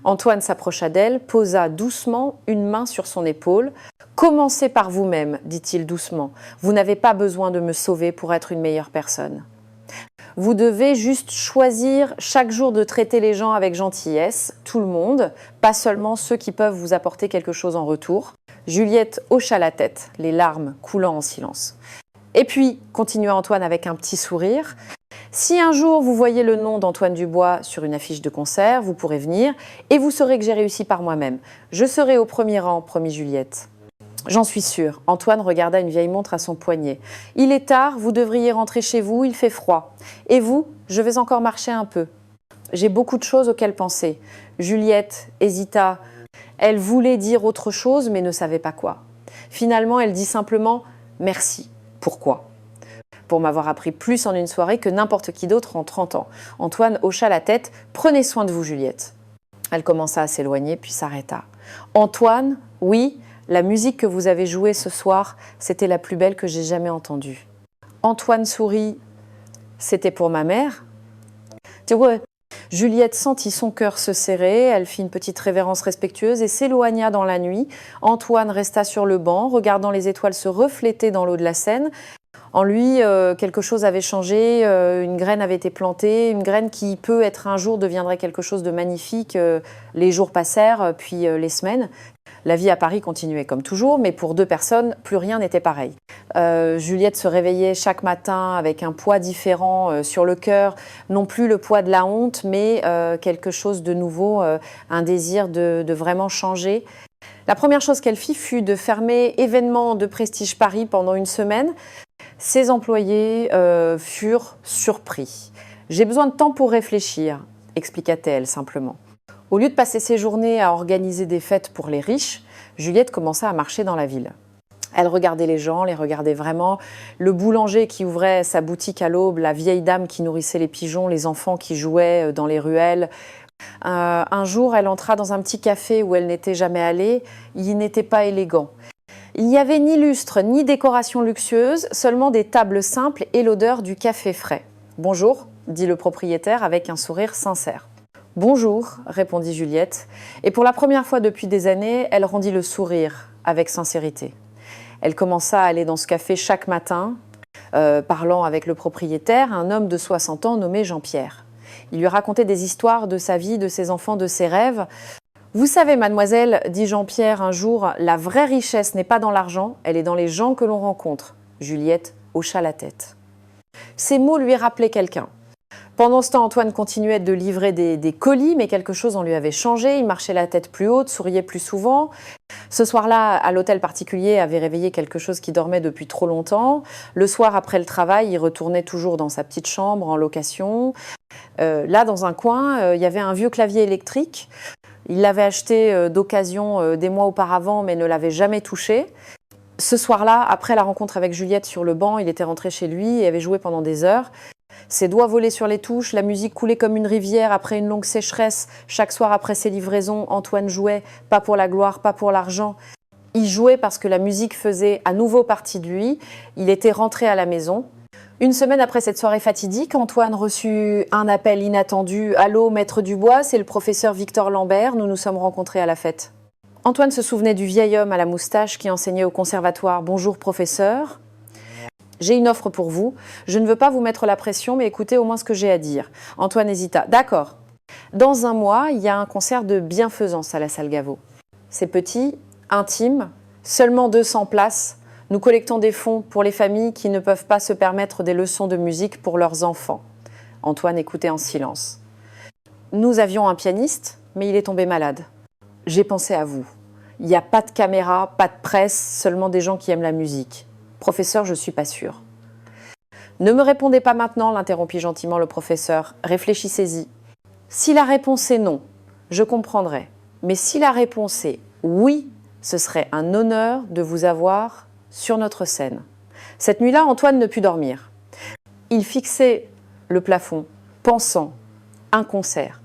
Antoine s'approcha d'elle, posa doucement une main sur son épaule. « Commencez par vous-même, dit-il doucement. Vous n'avez pas besoin de me sauver pour être une meilleure personne. Vous devez juste choisir chaque jour de traiter les gens avec gentillesse, tout le monde, pas seulement ceux qui peuvent vous apporter quelque chose en retour. » Juliette hocha la tête, les larmes coulant en silence. « Et puis, continua Antoine avec un petit sourire, si un jour vous voyez le nom d'Antoine Dubois sur une affiche de concert, vous pourrez venir et vous saurez que j'ai réussi par moi-même. Je serai au premier rang, promit Juliette. J'en suis sûre. Antoine regarda une vieille montre à son poignet. Il est tard, vous devriez rentrer chez vous, il fait froid. Et vous, je vais encore marcher un peu. J'ai beaucoup de choses auxquelles penser. Juliette hésita. Elle voulait dire autre chose, mais ne savait pas quoi. Finalement, elle dit simplement « Merci. Pourquoi ?» Pour m'avoir appris plus en une soirée que n'importe qui d'autre en 30 ans. Antoine hocha la tête. « Prenez soin de vous, Juliette. » Elle commença à s'éloigner, puis s'arrêta. « Antoine, oui, la musique que vous avez jouée ce soir, c'était la plus belle que j'ai jamais entendue. » Antoine sourit. « C'était pour ma mère ?» Ouais. Juliette sentit son cœur se serrer, elle fit une petite révérence respectueuse et s'éloigna dans la nuit. Antoine resta sur le banc, regardant les étoiles se refléter dans l'eau de la Seine. En lui, quelque chose avait changé, une graine avait été plantée, une graine qui peut être un jour deviendrait quelque chose de magnifique. Les jours passèrent, puis les semaines. La vie à Paris continuait comme toujours, mais pour deux personnes, plus rien n'était pareil. Juliette se réveillait chaque matin avec un poids différent sur le cœur, non plus le poids de la honte, mais quelque chose de nouveau, un désir de vraiment changer. La première chose qu'elle fit fut de fermer Événements de Prestige Paris pendant une semaine. Ses employés furent surpris. « J'ai besoin de temps pour réfléchir », expliqua-t-elle simplement. Au lieu de passer ses journées à organiser des fêtes pour les riches, Juliette commença à marcher dans la ville. Elle regardait les gens, les regardait vraiment. Le boulanger qui ouvrait sa boutique à l'aube, la vieille dame qui nourrissait les pigeons, les enfants qui jouaient dans les ruelles. Un jour, elle entra dans un petit café où elle n'était jamais allée. Il n'était pas élégant. Il n'y avait ni lustre, ni décoration luxueuse, seulement des tables simples et l'odeur du café frais. « Bonjour », dit le propriétaire avec un sourire sincère. « Bonjour », répondit Juliette, et pour la première fois depuis des années, elle rendit le sourire avec sincérité. Elle commença à aller dans ce café chaque matin, parlant avec le propriétaire, un homme de 60 ans nommé Jean-Pierre. Il lui racontait des histoires de sa vie, de ses enfants, de ses rêves. « Vous savez, mademoiselle, dit Jean-Pierre un jour, la vraie richesse n'est pas dans l'argent, elle est dans les gens que l'on rencontre. » Juliette hocha la tête. Ces mots lui rappelaient quelqu'un. Pendant ce temps, Antoine continuait de livrer des colis, mais quelque chose en lui avait changé. Il marchait la tête plus haute, souriait plus souvent. Ce soir-là, à l'hôtel particulier, avait réveillé quelque chose qui dormait depuis trop longtemps. Le soir, après le travail, il retournait toujours dans sa petite chambre en location. Là, dans un coin, il y avait un vieux clavier électrique. Il l'avait acheté d'occasion des mois auparavant, mais ne l'avait jamais touché. Ce soir-là, après la rencontre avec Juliette sur le banc, il était rentré chez lui et avait joué pendant des heures. Ses doigts volaient sur les touches, la musique coulait comme une rivière après une longue sécheresse. Chaque soir après ses livraisons, Antoine jouait, pas pour la gloire, pas pour l'argent. Il jouait parce que la musique faisait à nouveau partie de lui. Il était rentré à la maison. Une semaine après cette soirée fatidique, Antoine reçut un appel inattendu. « Allô, maître Dubois, c'est le professeur Victor Lambert, nous nous sommes rencontrés à la fête. » Antoine se souvenait du vieil homme à la moustache qui enseignait au conservatoire. « Bonjour, professeur. J'ai une offre pour vous. Je ne veux pas vous mettre la pression, mais écoutez au moins ce que j'ai à dire. » Antoine hésita. « D'accord. Dans un mois, il y a un concert de bienfaisance à la salle Gaveau. C'est petit, intime, seulement 200 places. Nous collectons des fonds pour les familles qui ne peuvent pas se permettre des leçons de musique pour leurs enfants. » Antoine écoutait en silence. « Nous avions un pianiste, mais il est tombé malade. J'ai pensé à vous. Il n'y a pas de caméra, pas de presse, seulement des gens qui aiment la musique. Professeur, je ne suis pas sûre. » « Ne me répondez pas maintenant, l'interrompit gentiment le professeur. Réfléchissez-y. Si la réponse est non, je comprendrai. Mais si la réponse est oui, ce serait un honneur de vous avoir sur notre scène. » Cette nuit-là, Antoine ne put dormir. Il fixait le plafond, pensant un concert,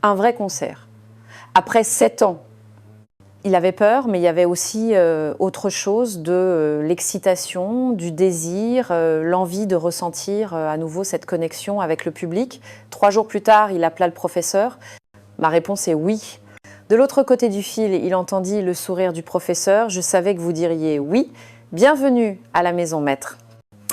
un vrai concert. Après 7 ans, il avait peur, mais il y avait aussi autre chose de l'excitation, du désir, l'envie de ressentir à nouveau cette connexion avec le public. 3 jours plus tard, il appela le professeur. Ma réponse est oui. De l'autre côté du fil, il entendit le sourire du professeur. Je savais que vous diriez oui. Bienvenue à la maison maître.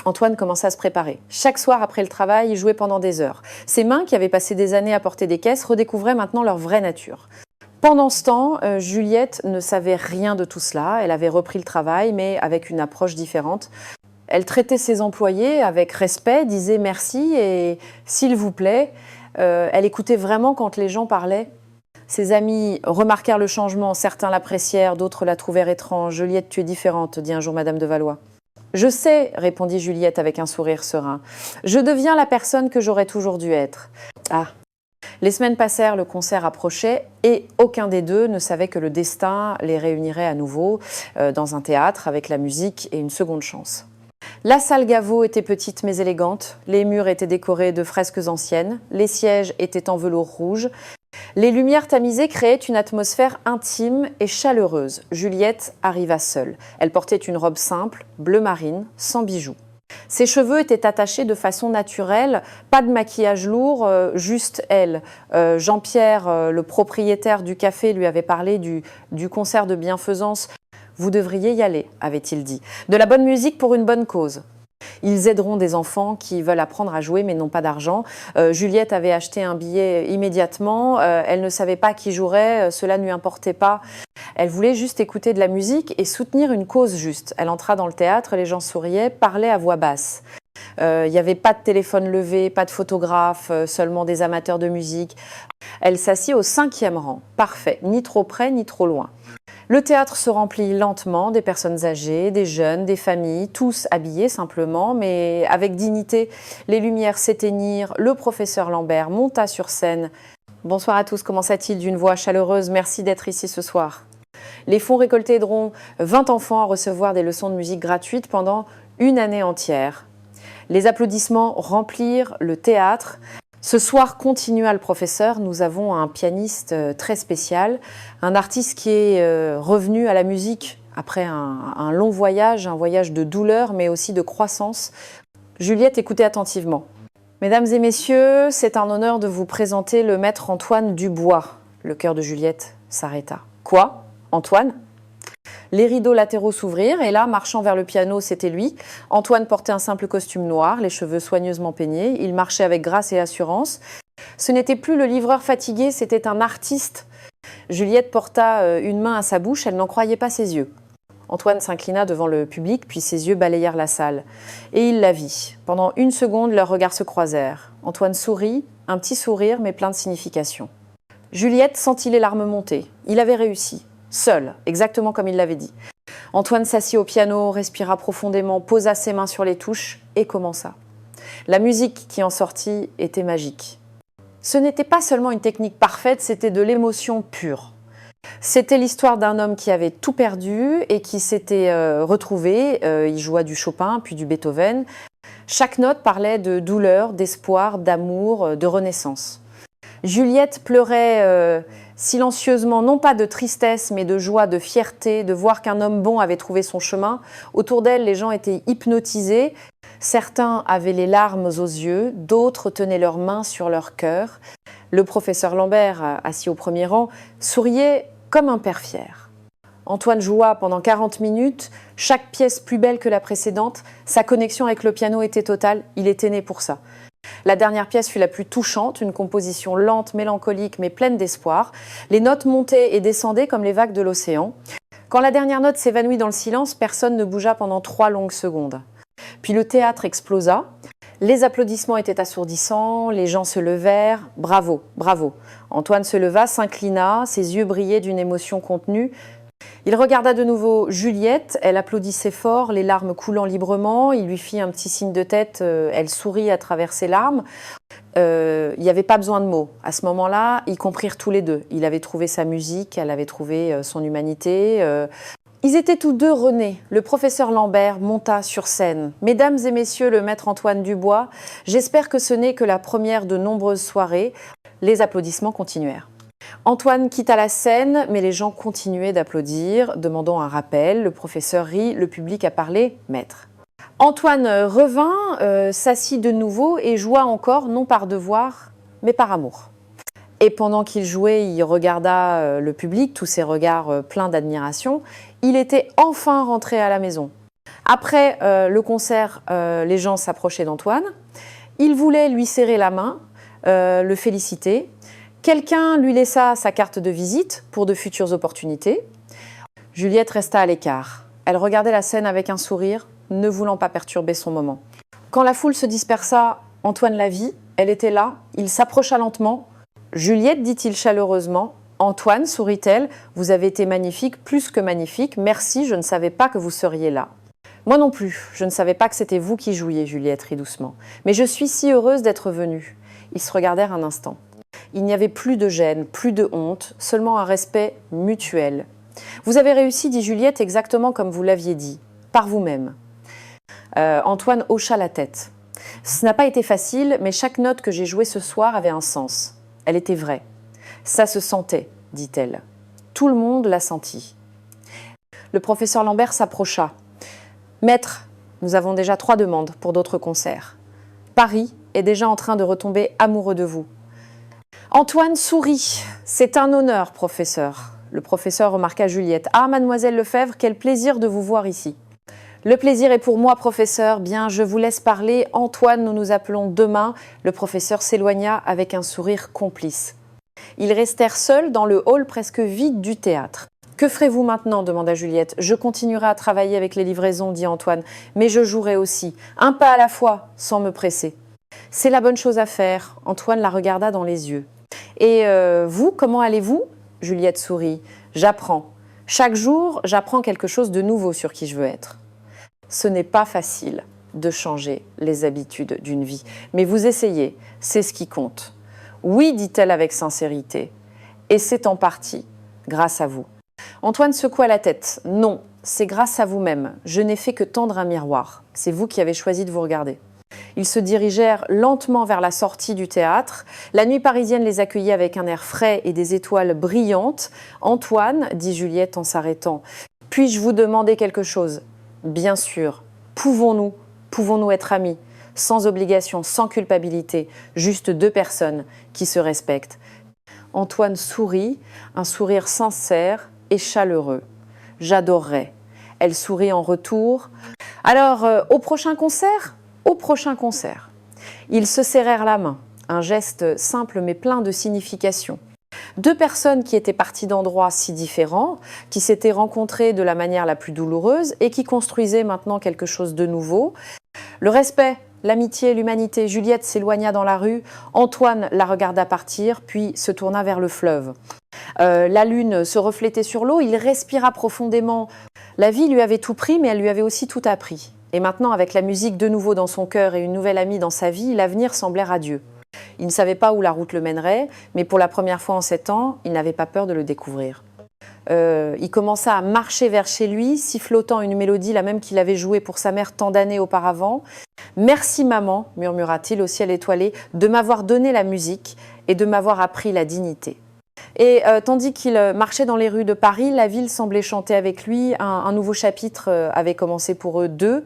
Antoine commença à se préparer. Chaque soir après le travail, il jouait pendant des heures. Ses mains, qui avaient passé des années à porter des caisses, redécouvraient maintenant leur vraie nature. Pendant ce temps, Juliette ne savait rien de tout cela. Elle avait repris le travail, mais avec une approche différente. Elle traitait ses employés avec respect, disait merci et s'il vous plaît. Elle écoutait vraiment quand les gens parlaient. Ses amis remarquèrent le changement, certains l'apprécièrent, d'autres la trouvèrent étrange. « Juliette, tu es différente », dit un jour Madame de Valois. « Je sais », répondit Juliette avec un sourire serein. « Je deviens la personne que j'aurais toujours dû être. » Ah. Les semaines passèrent, le concert approchait et aucun des deux ne savait que le destin les réunirait à nouveau dans un théâtre avec la musique et une seconde chance. La salle Gaveau était petite mais élégante, les murs étaient décorés de fresques anciennes, les sièges étaient en velours rouge, les lumières tamisées créaient une atmosphère intime et chaleureuse. Juliette arriva seule. Elle portait une robe simple, bleu marine, sans bijoux. Ses cheveux étaient attachés de façon naturelle, pas de maquillage lourd, juste elle. Jean-Pierre, le propriétaire du café, lui avait parlé du concert de bienfaisance. « Vous devriez y aller », avait-il dit. « De la bonne musique pour une bonne cause. » Ils aideront des enfants qui veulent apprendre à jouer mais n'ont pas d'argent. Juliette avait acheté un billet immédiatement. Elle ne savait pas qui jouerait, cela ne lui importait pas. Elle voulait juste écouter de la musique et soutenir une cause juste. Elle entra dans le théâtre, les gens souriaient, parlaient à voix basse. Il n'y avait pas de téléphone levé, pas de photographe, seulement des amateurs de musique. Elle s'assit au 5e rang. Parfait, ni trop près ni trop loin. Le théâtre se remplit lentement, des personnes âgées, des jeunes, des familles, tous habillés simplement, mais avec dignité. Les lumières s'éteignirent, le professeur Lambert monta sur scène. « Bonsoir à tous, commença-t-il d'une voix chaleureuse, merci d'être ici ce soir. » Les fonds récoltés aideront 20 enfants à recevoir des leçons de musique gratuites pendant une année entière. Les applaudissements remplirent le théâtre. Ce soir, continua le professeur, nous avons un pianiste très spécial, un artiste qui est revenu à la musique après un long voyage, un voyage de douleur mais aussi de croissance. Juliette écoutait attentivement. « Mesdames et messieurs, c'est un honneur de vous présenter le maître Antoine Dubois. » Le cœur de Juliette s'arrêta. « Quoi ? Antoine ?» Les rideaux latéraux s'ouvrirent et là, marchant vers le piano, c'était lui. Antoine portait un simple costume noir, les cheveux soigneusement peignés. Il marchait avec grâce et assurance. Ce n'était plus le livreur fatigué, c'était un artiste. Juliette porta une main à sa bouche, elle n'en croyait pas ses yeux. Antoine s'inclina devant le public, puis ses yeux balayèrent la salle. Et il la vit. Pendant une seconde, leurs regards se croisèrent. Antoine sourit, un petit sourire, mais plein de signification. Juliette sentit les larmes monter. Il avait réussi. Seul, exactement comme il l'avait dit. Antoine s'assit au piano, respira profondément, posa ses mains sur les touches et commença. La musique qui en sortit était magique. Ce n'était pas seulement une technique parfaite, c'était de l'émotion pure. C'était l'histoire d'un homme qui avait tout perdu et qui s'était retrouvé. Il joua du Chopin, puis du Beethoven. Chaque note parlait de douleur, d'espoir, d'amour, de renaissance. Juliette pleurait silencieusement, non pas de tristesse, mais de joie, de fierté, de voir qu'un homme bon avait trouvé son chemin. Autour d'elle, les gens étaient hypnotisés. Certains avaient les larmes aux yeux, d'autres tenaient leurs mains sur leur cœur. Le professeur Lambert, assis au premier rang, souriait comme un père fier. Antoine joua pendant 40 minutes, chaque pièce plus belle que la précédente. Sa connexion avec le piano était totale, il était né pour ça. La dernière pièce fut la plus touchante, une composition lente, mélancolique, mais pleine d'espoir. Les notes montaient et descendaient comme les vagues de l'océan. Quand la dernière note s'évanouit dans le silence, personne ne bougea pendant 3 longues secondes. Puis le théâtre explosa. Les applaudissements étaient assourdissants, les gens se levèrent. « Bravo, bravo !» Antoine se leva, s'inclina, ses yeux brillaient d'une émotion contenue. Il regarda de nouveau Juliette, elle applaudissait fort, les larmes coulant librement. Il lui fit un petit signe de tête, elle sourit à travers ses larmes. Il n'y avait pas besoin de mots. À ce moment-là, ils comprirent tous les deux. Il avait trouvé sa musique, elle avait trouvé son humanité. Ils étaient tous deux renés. Le professeur Lambert monta sur scène. « Mesdames et messieurs, le maître Antoine Dubois, j'espère que ce n'est que la première de nombreuses soirées. Les applaudissements continuèrent. Antoine quitta la scène, mais les gens continuaient d'applaudir, demandant un rappel. Le professeur rit, le public a parlé, maître. Antoine revint, s'assit de nouveau et joua encore, non par devoir, mais par amour. Et pendant qu'il jouait, il regarda le public, tous ces regards pleins d'admiration. Il était enfin rentré à la maison. Après le concert, les gens s'approchaient d'Antoine. Ils voulaient lui serrer la main, le féliciter. Quelqu'un lui laissa sa carte de visite pour de futures opportunités. Juliette resta à l'écart. Elle regardait la scène avec un sourire, ne voulant pas perturber son moment. Quand la foule se dispersa, Antoine la vit. Elle était là. Il s'approcha lentement. « Juliette, dit-il chaleureusement. Antoine, sourit-elle, vous avez été magnifique, plus que magnifique. Merci, je ne savais pas que vous seriez là. » Moi non plus, je ne savais pas que c'était vous qui jouiez, Juliette rit doucement. Mais je suis si heureuse d'être venue. Ils se regardèrent un instant. Il n'y avait plus de gêne, plus de honte, seulement un respect mutuel. Vous avez réussi, dit Juliette, exactement comme vous l'aviez dit, par vous-même. Antoine hocha la tête. Ce n'a pas été facile, mais chaque note que j'ai jouée ce soir avait un sens. Elle était vraie. Ça se sentait, dit-elle. Tout le monde l'a senti. Le professeur Lambert s'approcha. Maître, nous avons déjà 3 demandes pour d'autres concerts. Paris est déjà en train de retomber amoureux de vous. Antoine sourit. C'est un honneur, professeur. Le professeur remarqua Juliette. Ah, mademoiselle Lefebvre, quel plaisir de vous voir ici. Le plaisir est pour moi, professeur. Bien, je vous laisse parler. Antoine, nous nous appelons demain. Le professeur s'éloigna avec un sourire complice. Ils restèrent seuls dans le hall presque vide du théâtre. Que ferez-vous maintenant demanda Juliette. Je continuerai à travailler avec les livraisons, dit Antoine. Mais je jouerai aussi, un pas à la fois, sans me presser. C'est la bonne chose à faire. Antoine la regarda dans les yeux. Et vous, comment allez-vous? Juliette sourit. J'apprends. Chaque jour, j'apprends quelque chose de nouveau sur qui je veux être. Ce n'est pas facile de changer les habitudes d'une vie. Mais vous essayez, c'est ce qui compte. Oui, dit-elle avec sincérité. Et c'est en partie grâce à vous. Antoine secoua la tête. Non, c'est grâce à vous-même. Je n'ai fait que tendre un miroir. C'est vous qui avez choisi de vous regarder. Ils se dirigèrent lentement vers la sortie du théâtre. La nuit parisienne les accueillit avec un air frais et des étoiles brillantes. « Antoine, dit Juliette en s'arrêtant, puis-je vous demander quelque chose ? Bien sûr. Pouvons-nous être amis ? Sans obligation, sans culpabilité, juste 2 personnes qui se respectent. » Antoine sourit, un sourire sincère et chaleureux. « J'adorerais. » Elle sourit en retour. « Alors, au prochain concert ? » Au prochain concert. Ils se serrèrent la main, un geste simple mais plein de signification. 2 personnes qui étaient parties d'endroits si différents, qui s'étaient rencontrées de la manière la plus douloureuse et qui construisaient maintenant quelque chose de nouveau. Le respect, l'amitié, l'humanité. Juliette s'éloigna dans la rue, Antoine la regarda partir, puis se tourna vers le fleuve. La lune se reflétait sur l'eau, il respira profondément. La vie lui avait tout pris, mais elle lui avait aussi tout appris. Et maintenant, avec la musique de nouveau dans son cœur et une nouvelle amie dans sa vie, l'avenir semblait radieux. Il ne savait pas où la route le mènerait, mais pour la première fois en 7 ans, il n'avait pas peur de le découvrir. Il commença à marcher vers chez lui, sifflotant une mélodie, la même qu'il avait jouée pour sa mère tant d'années auparavant. « Merci maman », murmura-t-il au ciel étoilé, « de m'avoir donné la musique et de m'avoir appris la dignité. » Et tandis qu'il marchait dans les rues de Paris, la ville semblait chanter avec lui. Un nouveau chapitre avait commencé pour eux 2.